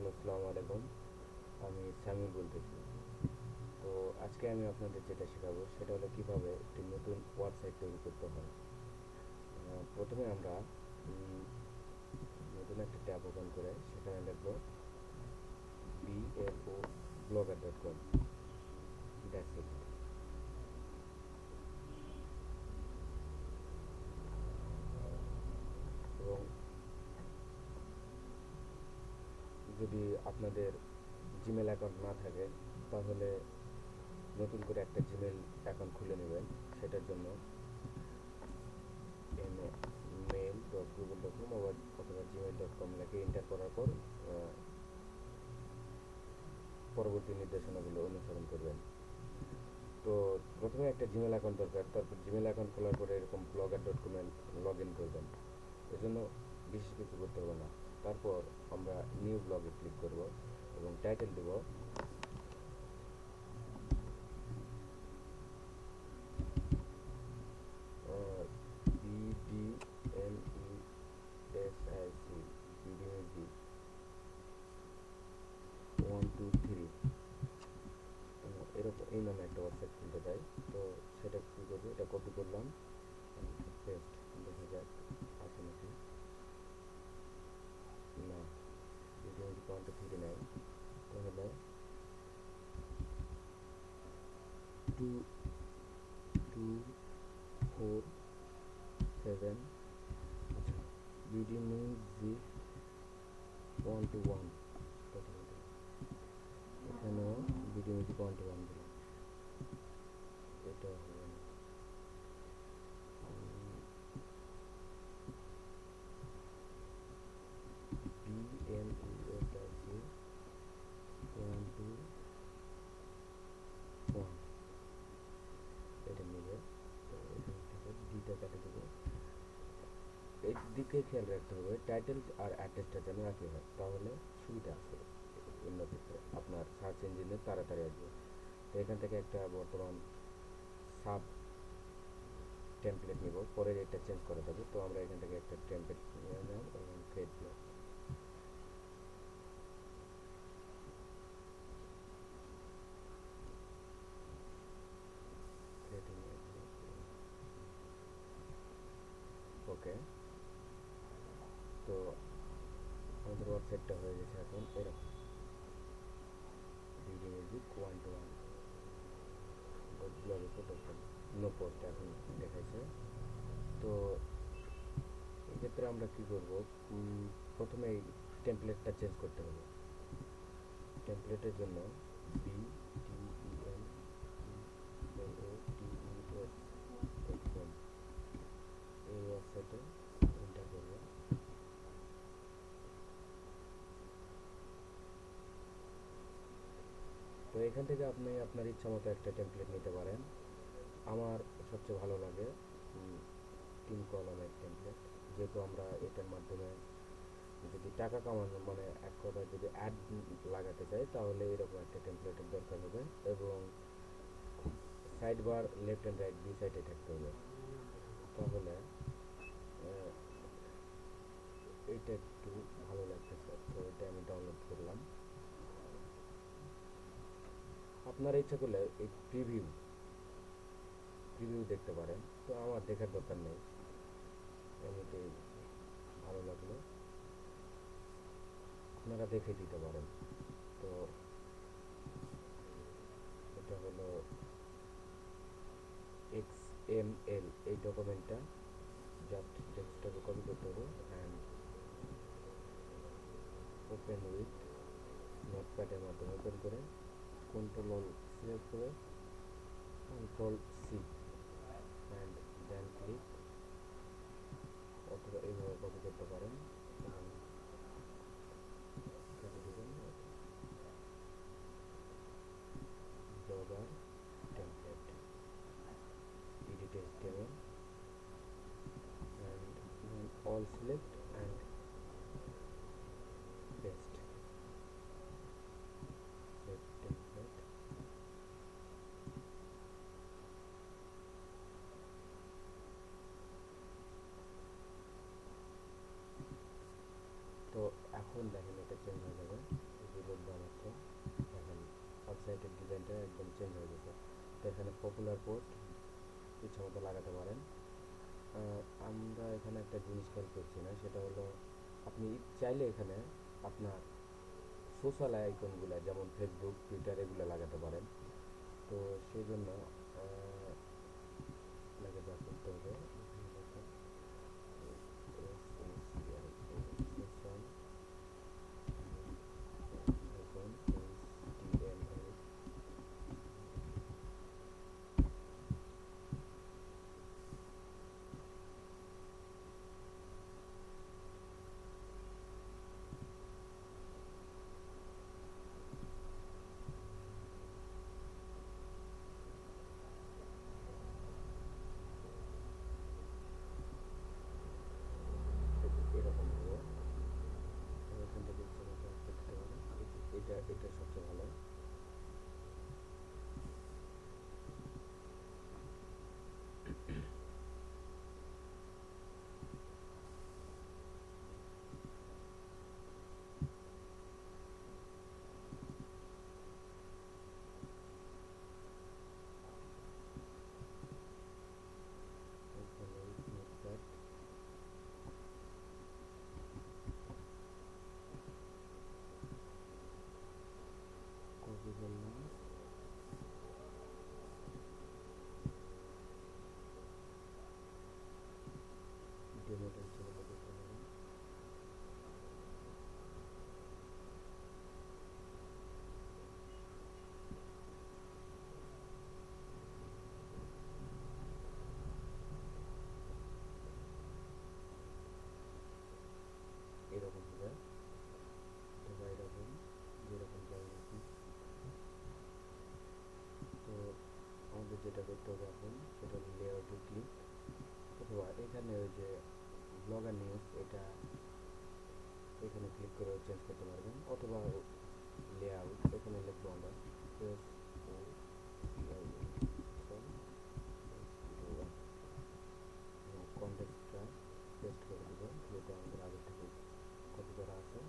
Hello, আসসালামু আলাইকুম। আমি সামিউল বলতেছি। তো আজকে আমি আপনাদের যেটা শেখাবো সেটা হলো কিভাবে একটি নতুন ওয়েবসাইট তৈরি করতে হয়। প্রথমে আমরা উম, নতুন একটা ট্যাব ওপেন করে সেখানে লিখবো BLO blogger.com, দ্যাটস ইট। এবং যদি আপনাদের জিমেল অ্যাকাউন্ট না থাকে তাহলে নতুন করে একটা জিমেল অ্যাকাউন্ট খুলে নেবেন। সেটার জন্য mail.google.com অথবা gmail.com লিখে এন্টার করার পর পরবর্তী নির্দেশনাগুলো অনুসরণ করবেন। তো প্রথমে একটা জিমেল অ্যাকাউন্ট দরকার, তারপর জিমেল অ্যাকাউন্ট খোলার পরে এরকম blogger.com এ লগ ইন করবেন। এজন্য বিশেষ কিছু করতে হবে না। তারপর আমরা নিউ ব্লগে ক্লিক করব এবং টাইটেল দেব BDMESIC, BDMESI 123, এরকম এই নামে একটা ওয়েবসাইট খুলতে চাই। তো সেটা কী করবো, এটা কপি করলাম, পেস্ট, দেখা যাক আসে নাকি না। BDMESI 123 নাই, তাহলে 2247, আচ্ছা, BDMESI 121, এখানেও BDMESI 121 দিলাম, এটা হবে না। BMESIC 121, এটা নেবে। তো এখান থেকে ডিটা কাটে দেবো। এই দিকে খেয়াল রাখতে হবে টাইটেল আর অ্যাড্রেসটা যেন একই হয়, তাহলে সুবিধা আছে অন্য ক্ষেত্রে আপনার সার্চ ইঞ্জিনে তাড়াতাড়ি আসবে। তো এখান থেকে একটা বর্তমান সাব টেমপ্লেট নিব, পরে এটা চেঞ্জ করা যাবে। তো আমরা এখান থেকে একটা টেমপ্লেট নিয়ে নিলাম এবং ক্রিয়েট ব্লক। ওকে, তো আমাদের ওয়েবসাইটটা হয়ে গেছে এখন এরকম BDMESI 121 ব্লগে ফটো, নো পোস্ট এখন দেখাইছে। তো এক্ষেত্রে আমরা কি করব, প্রথমে এই টেমপ্লেটটা চেঞ্জ করতে হবে। টেমপ্লেটের জন্য BDEMELATES.com এই ওয়েবসাইটে এন্টার করব। তো এখান থেকে আপনি আপনার ইচ্ছা মতো একটা টেমপ্লেট নিতে পারেন। আমার সবচেয়ে ভালো লাগে 3 কলামের টেমপ্লেট, যেহেতু আমরা এটার মাধ্যমে যদি টাকা কামানো, মানে এক কথায় যদি অ্যাড লাগাতে চাই তাহলে এরকম একটা টেমপ্লেটের দরকার হবে এবং side bar left and right দুই সাইডে থাকতে হবে। তাহলে এইটা একটু ভালো লাগতেছে, তো এটা আমি ডাউনলোড করলাম। আপনার ইচ্ছা করলে এই প্রিভিউ প্রিভিউ দেখতে পারেন, তো আমার দেখার দরকার নেই, এমনিতেই ভালো লাগলো, আপনারা দেখে দিতে পারেন। তো এটা হলো XML, এই ডকুমেন্টটা জাস্ট ডেস্কটপে কপি করতে হবে অ্যান্ড ওপেন উইথ নোটপ্যাডের মাধ্যমে ওপেন করে কন্ট্রোল সিলেক্ট করে control C and then click, অথবা এইভাবে কপি করতে পারেন এবং কেটে দেবেন Blogger template, edit HTML and then all select and paste, save template। এটা একদম চেঞ্জ হয়ে গেছে। তো এখানে পপুলার পোস্ট ইচ্ছা মতো লাগাতে পারেন। আমরা এখানে একটা জিনিস খেয়াল করছি না, সেটা হলো আপনি চাইলে এখানে আপনার সোশ্যাল আইকনগুলো যেমন ফেসবুক, টুইটার এগুলো লাগাতে পারেন। তো সেই জন্য আপনাকে যা করতে হবে, এরকম হবে। তো এখান থেকে ইচ্ছা মতো করতে পারেন। এটা সবচেয়ে ভালো। কপি করলাম, ডেমোটা ইচ্ছা মতো করতে পারেন। এরকম হবে অথবা এরকম, যেরকম চাই আপনি। তো আমাদের যেটা করতে হবে এখন সেটা হলো লেআউটে ক্লিক, অথবা এখানে ওই যে ব্লগার নিউজ, এটা এখানে ক্লিক করে চেঞ্জ করতে পারবেন, অথবা লেআউট এখানে লিখবো আমরা কন্টেক্সটটা পেস্ট করে দেবো, যেটা আমাদের আগে থেকে কপি করা আছে।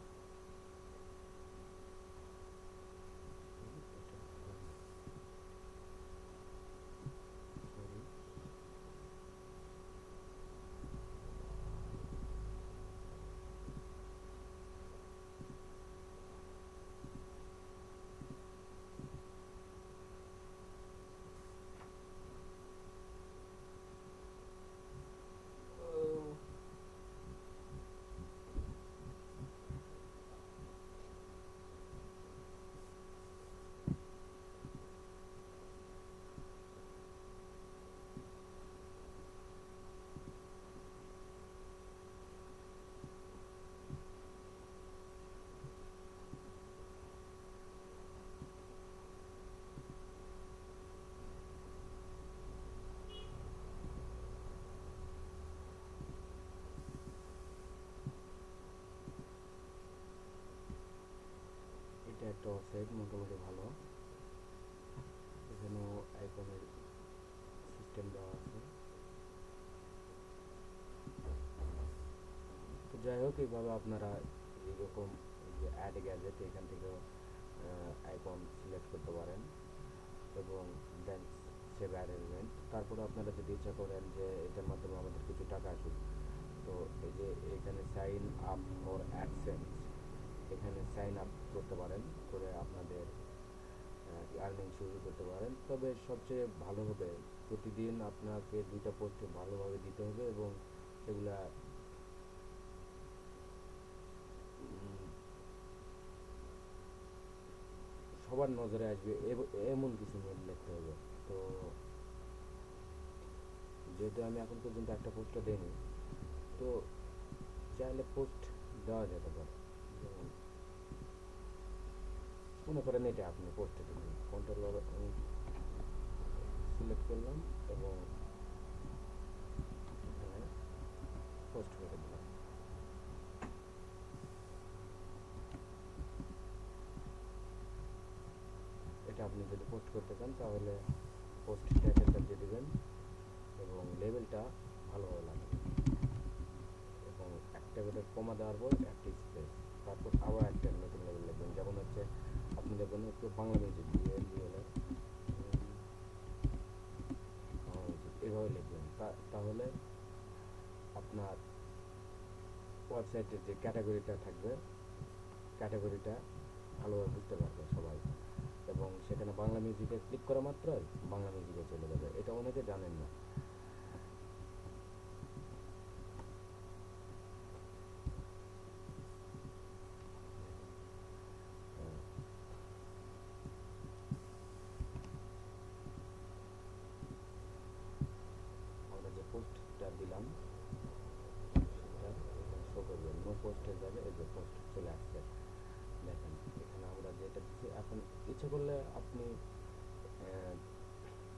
এটা একটা ওয়েবসাইট মোটামুটি ভালো, এখানেও আইকনের সিস্টেম দেওয়া আছে। তো যাই হোক, এইভাবে আপনারা এইরকম যে অ্যাড গ্যাজেট এখান থেকেও আইকন সিলেক্ট করতে পারেন এবং দেন সেভ অ্যারেঞ্জমেন্ট। তারপরে আপনারা যদি ইচ্ছা করেন যে এটার মাধ্যমে আমাদের কিছু টাকা আসুক, তো এই যে এখানে সাইন আপ ফর অ্যাডসেন্স, এখানে সাইন আপ করতে পারেন, করে আপনাদের আর্নিং শুরু করতে পারেন। তবে সবচেয়ে ভালো হবে প্রতিদিন আপনাকে 2টা পোস্ট ভালোভাবে দিতে হবে এবং সেগুলা সবার নজরে আসবে এমন কিছু মেল লিখতে হবে। তো যেহেতু আমি এখন পর্যন্ত একটা পোস্টও দেইনি, তো চাইলে পোস্ট দেওয়া যেতে পারে। যেমন মনে করেন এটা আপনি পোস্টে দেবেন, কন্ট্রোল সিলেক্ট করলাম এবং এখানে পোস্ট করে দিলাম। এটা আপনি যদি পোস্ট করতে চান তাহলে পোস্ট টাইটেলটা দিয়ে দেবেন এবং লেবেলটা ভালোভাবে লাগবে এবং একটা করে কমা দেওয়ার পর একটা স্পেস, তারপর আবার একটা নতুন লেবেল লিখবেন। যেমন হচ্ছে আপনি দেখবেন একটু বাংলা মিউজিক দিয়ে আপনার ওয়েবসাইটের যে ক্যাটাগরিটা থাকবে, ক্যাটাগরিটা ভালোভাবে বুঝতে পারবে সবাই, এবং সেখানে বাংলা মিউজিকে ক্লিক করা মাত্রই বাংলা মিউজিকে চলে যাবে। এটা অনেকে জানেন না। আমরা যে পোস্টটা দিলাম সেটা এখানে শো করবে, নো পোস্টের জায়গায় এই যে পোস্ট চলে আসছে। দেখেন এখানে আমরা যেটা দিচ্ছি, এখন ইচ্ছে করলে আপনি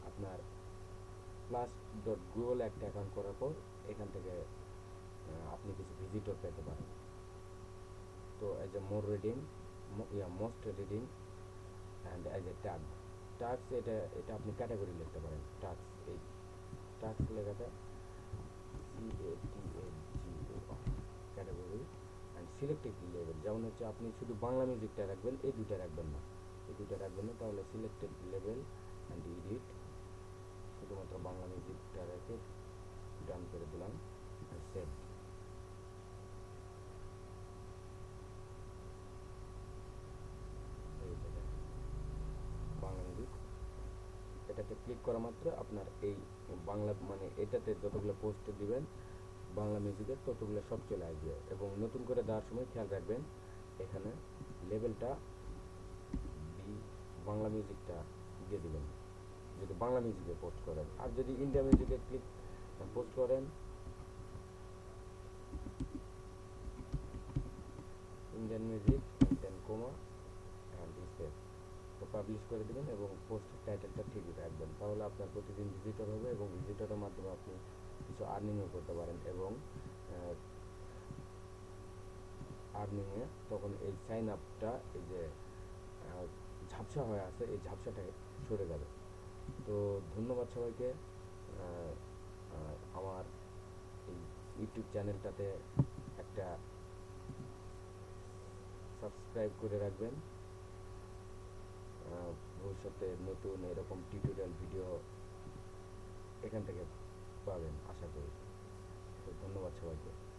আপনার plus.google একটা অ্যাকাউন্ট করার পর এখান থেকে আপনি কিছু ভিজিটর পেতে পারেন। তো as a more reading, most reading and as a tag, task এটা আপনি ক্যাটাগরি লিখতে পারেন। টাস্ক, এই টাস্ক লেখাটা ক্যাটাগরি অ্যান্ড সিলেক্টেড লেভেল, যেমন হচ্ছে আপনি শুধু বাংলা মিউজিকটা রাখবেন, এই দুইটা রাখবেন না, এই দুইটা রাখবেন না, তাহলে সিলেক্টেড লেভেল অ্যান্ড এডিট, শুধুমাত্র বাংলা মিউজিকটা রেখে ডান করে দিলাম আর সেভ। বাংলা মিউজিক এটাতে ক্লিক করা মাত্র আপনার এই বাংলা মানে এটাতে যতগুলো পোস্ট দিবেন বাংলা মিউজিকের ততগুলো সব চলে আসবে। এবং নতুন করে দেওয়ার সময় খেয়াল রাখবেন এখানে লেভেলটা বাংলা মিউজিকটা দিয়ে দিবেন যদি বাংলা মিউজিকে পোস্ট করেন। আর যদি ইন্ডিয়া মিউজিকে ক্লিক পোস্ট করেন, Indian music then comma and space, তো পাবলিশ করে দেবেন এবং পোস্ট টাইটেলটা ঠিক রাখবেন। তাহলে আপনার প্রতিদিন ভিজিটর হবে এবং ভিজিটরের মাধ্যমে আপনি কিছু আর্নিংও করতে পারেন। এবং আর্নিংয়ে তখন এই সাইন আপটা, এই যে ঝাপসা হয়ে আছে, এই ঝাপসাটা সরে যাবে। তো ধন্যবাদ সবাইকে। আমার এই ইউটিউব চ্যানেলটাতে একটা সাবস্ক্রাইব করে রাখবেন। ভবিষ্যতে নতুন এরকম টিউটোরিয়াল ভিডিও এখান থেকে পাবেন আশা করি। তো ধন্যবাদ সবাইকে।